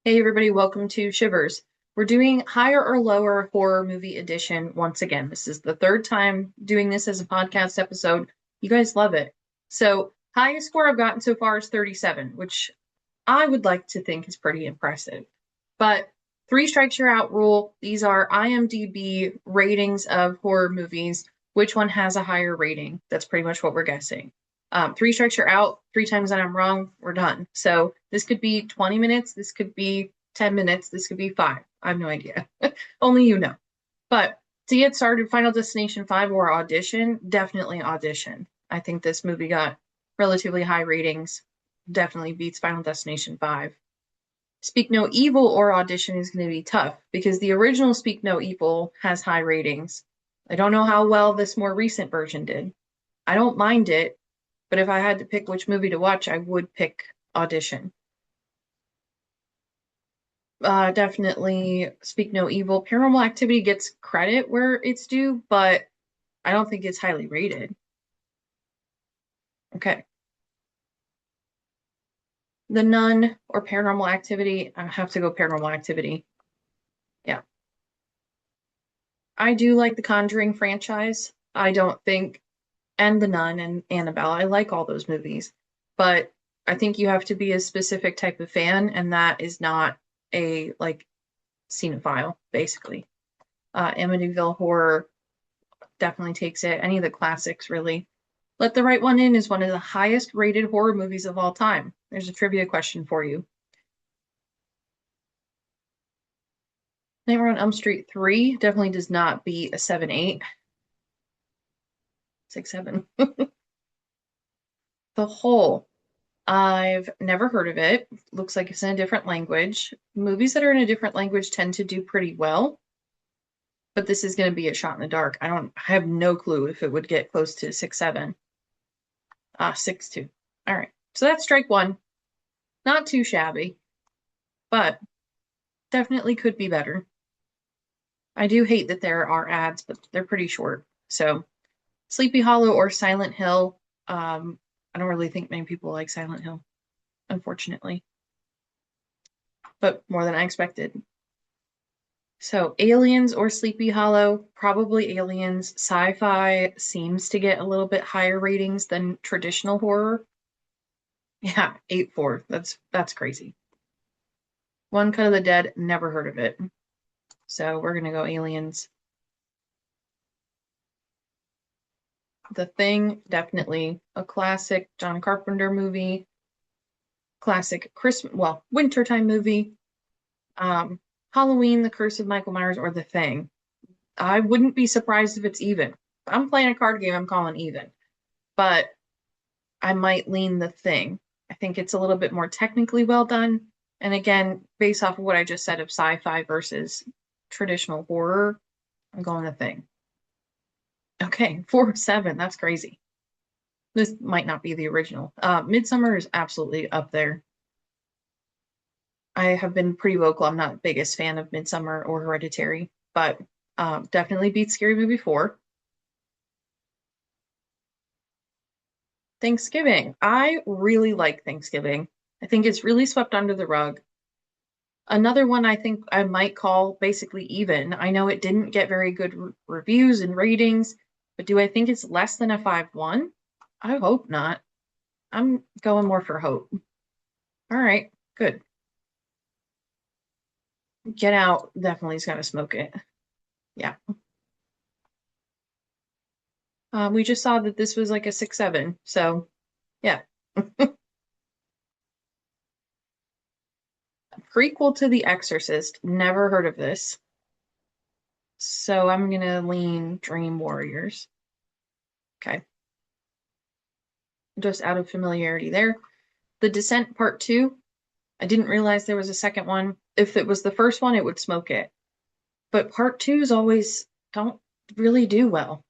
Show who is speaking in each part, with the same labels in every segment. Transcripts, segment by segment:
Speaker 1: Hey everybody, welcome to Shivers. We're doing higher or lower horror movie edition once again. This is the third time doing this as a podcast episode. You guys love it. So, highest score I've gotten so far is 37, which I would like to think is pretty impressive. But three strikes you're out rule. These are IMDb ratings of horror movies. Which one has a higher rating? That's pretty much what we're guessing. Three strikes you're out. Three times that I'm wrong, we're done. So this could be 20 minutes. This could be 10 minutes. This could be five. I have no idea. Only you know. But to get started, Final Destination 5 or Audition, definitely Audition. I think this movie got relatively high ratings. Definitely beats Final Destination 5. Speak No Evil or Audition is going to be tough because the original Speak No Evil has high ratings. I don't know how well this more recent version did. I don't mind it, but if I had to pick which movie to watch, I would pick Audition. Definitely Speak No Evil. Paranormal Activity gets credit where it's due, but I don't think it's highly rated. Okay. The Nun or Paranormal Activity, I have to go Paranormal Activity. Yeah. I do like the Conjuring franchise. I don't think, and The Nun and Annabelle, I like all those movies, but I think you have to be a specific type of fan, and that is not a like cinephile, basically. Amityville Horror definitely takes it. Any of the classics, really. Let the Right One In is one of the highest rated horror movies of all time. There's a trivia question for you. Nightmare on Elm Street 3 definitely does not beat a 7, 8, 6, 7. The Hole. I've never heard of it. Looks like it's in a different language. Movies that are in a different language tend to do pretty well, but this is going to be a shot in the dark. I have no clue if it would get close to 6, 7. 6, 2. All right. So that's strike one. Not too shabby, but definitely could be better. I do hate that there are ads, but they're pretty short. So Sleepy Hollow or Silent Hill. I don't really think many people like Silent Hill, unfortunately, but more than I expected. So Aliens or Sleepy Hollow, probably Aliens. Sci-fi seems to get a little bit higher ratings than traditional horror. Yeah, 8-4. That's crazy. One Cut of the Dead, never heard of it. So we're gonna go Aliens. The Thing, definitely a classic John Carpenter movie, classic Christmas, well, wintertime movie. Um, Halloween, The Curse of Michael Myers, or The Thing. I wouldn't be surprised if it's even. If I'm playing a card game, I'm calling even. But I might lean The Thing. I think it's a little bit more technically well done. And again, based off of what I just said of sci-fi versus traditional horror, I'm going The Thing. Okay, 4-7. That's crazy. This might not be the original. Midsummer is absolutely up there. I have been pretty vocal. I'm not the biggest fan of Midsummer or Hereditary, but definitely beats Scary Movie 4. Thanksgiving. I really like Thanksgiving. I think it's really swept under the rug. Another one I think I might call basically even. I know it didn't get very good reviews and ratings, but do I think it's less than a 5-1? I hope not. I'm going more for hope. All right, good. Get Out definitely's got to smoke it. Yeah. We just saw that this was like a 6-7. So, yeah. Prequel to The Exorcist. Never heard of this. So I'm gonna lean Dream Warriors. Okay. Just out of familiarity there. The Descent Part 2. I didn't realize there was a second one. If it was the first one, it would smoke it. But Part 2s always don't really do well.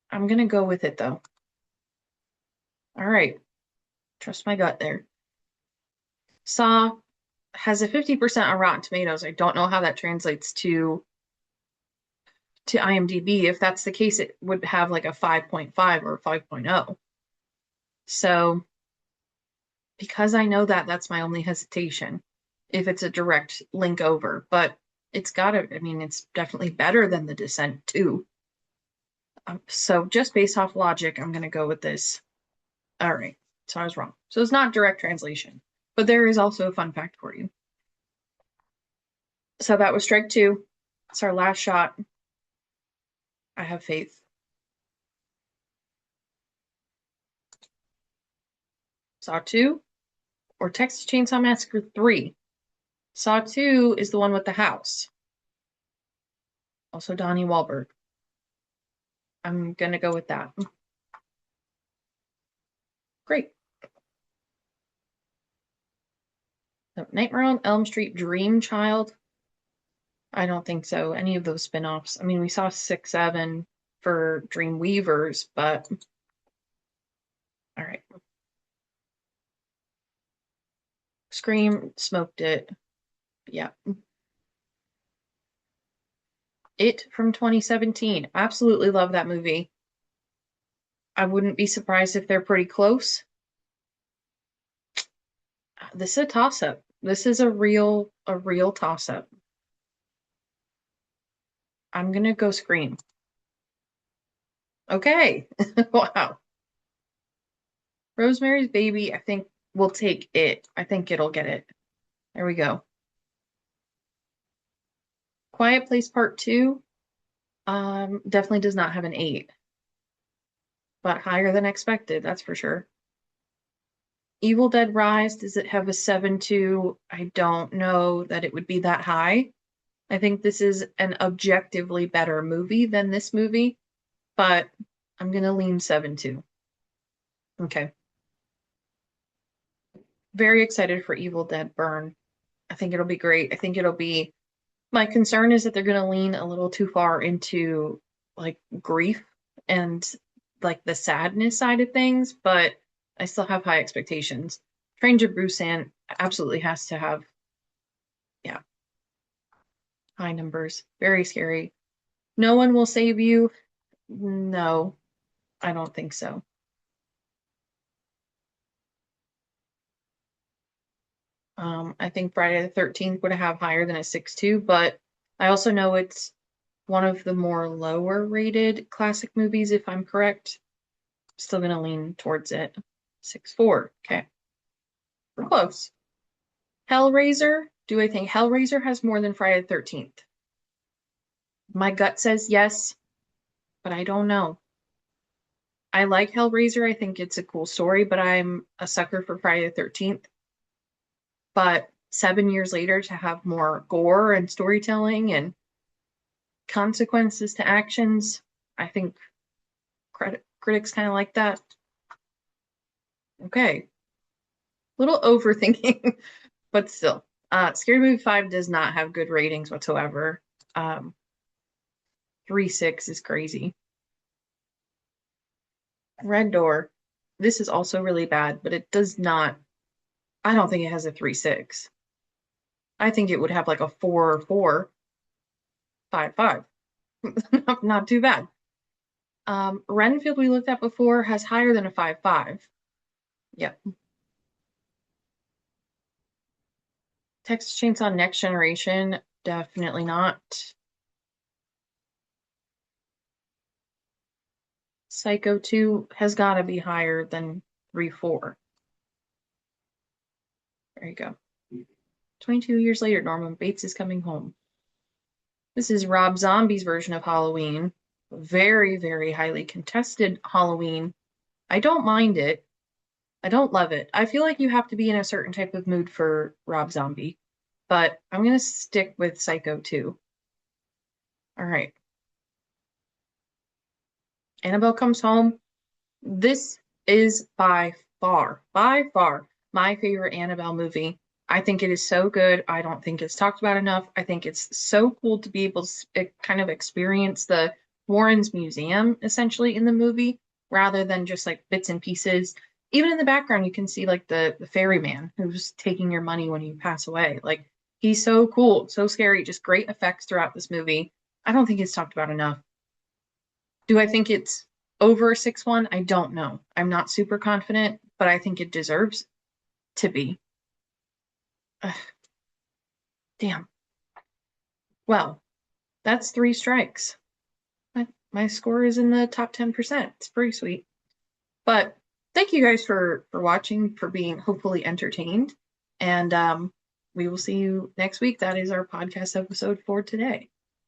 Speaker 1: I'm gonna go with it though. All right. Trust my gut there. Saw has a 50% on Rotten Tomatoes. I don't know how that translates to IMDb. If that's the case, it would have like a 5.5 or a 5.0. So because I know that, that's my only hesitation if it's a direct link over. But it's gotta, I mean, it's definitely better than The Descent too. So just based off logic, I'm gonna go with this. All right, so I was wrong. So it's not direct translation, but there is also a fun fact for you. So that was strike two. It's our last shot. I have faith. Saw 2 or Texas Chainsaw Massacre 3. Saw 2 is the one with the house. Also Donnie Wahlberg. I'm going to go with that. Great. So, Nightmare on Elm Street, Dream Child. I don't think so. Any of those spin-offs. I mean, we saw 6, 7 for Dream Weavers, but all right. Scream, smoked it. Yeah. It from 2017. Absolutely love that movie. I wouldn't be surprised if they're pretty close. This is a toss-up. This is a real toss-up. I'm gonna go Scream. Okay. Wow. Rosemary's Baby, I think we'll take it. I think it'll get it. There we go. Quiet Place Part 2, definitely does not have an 8. But higher than expected, that's for sure. Evil Dead Rise, does it have a 7-2? I don't know that it would be that high. I think this is an objectively better movie than this movie, but I'm gonna lean 7-2. Okay. Very excited for Evil Dead Burn. I think it'll be great. I think it'll be, my concern is that they're gonna lean a little too far into like grief and like the sadness side of things, but I still have high expectations. Train to Busan absolutely has to have, yeah, high numbers. Very scary. No One Will Save You. No, I don't think so. I think Friday the 13th would have higher than a 6-2, but I also know it's one of the more lower rated classic movies, if I'm correct. Still gonna lean towards it. 6-4. Okay. We're close. Hellraiser. Do I think Hellraiser has more than Friday the 13th? My gut says yes, but I don't know. I like Hellraiser. I think it's a cool story, but I'm a sucker for Friday the 13th. But 7 years later, to have more gore and storytelling and consequences to actions, I think critics kind of like that. Okay. Little overthinking, but still. Scary Movie 5 does not have good ratings whatsoever. 3.6 is crazy. Red Door. This is also really bad, but it does not, I don't think it has a 3.6. I think it would have like a 4.4, 5.5. Not too bad. Renfield we looked at before has higher than a 5.5. Yep. Texas Chainsaw Next Generation, definitely not. Psycho 2 has got to be higher than 3.4. There you go. 22 years later, Norman Bates is coming home. This is Rob Zombie's version of Halloween. Very, very highly contested Halloween. I don't mind it. I don't love it. I feel like you have to be in a certain type of mood for Rob Zombie, but I'm going to stick with Psycho 2. All right. Annabelle Comes Home. This is by far, my favorite Annabelle movie. I think it is so good. I don't think it's talked about enough. I think it's so cool to be able to kind of experience the Warren's Museum essentially in the movie rather than just like bits and pieces. Even in the background, you can see like the ferryman who's taking your money when you pass away. Like he's so cool, so scary, just great effects throughout this movie. I don't think it's talked about enough. Do I think it's over 6-1? I don't know. I'm not super confident, but I think it deserves to be. Ugh, damn. Well, that's 3 strikes. My score is in the top 10%. It's pretty sweet. But thank you guys for watching, for being hopefully entertained. And we will see you next week. That is our podcast episode for today.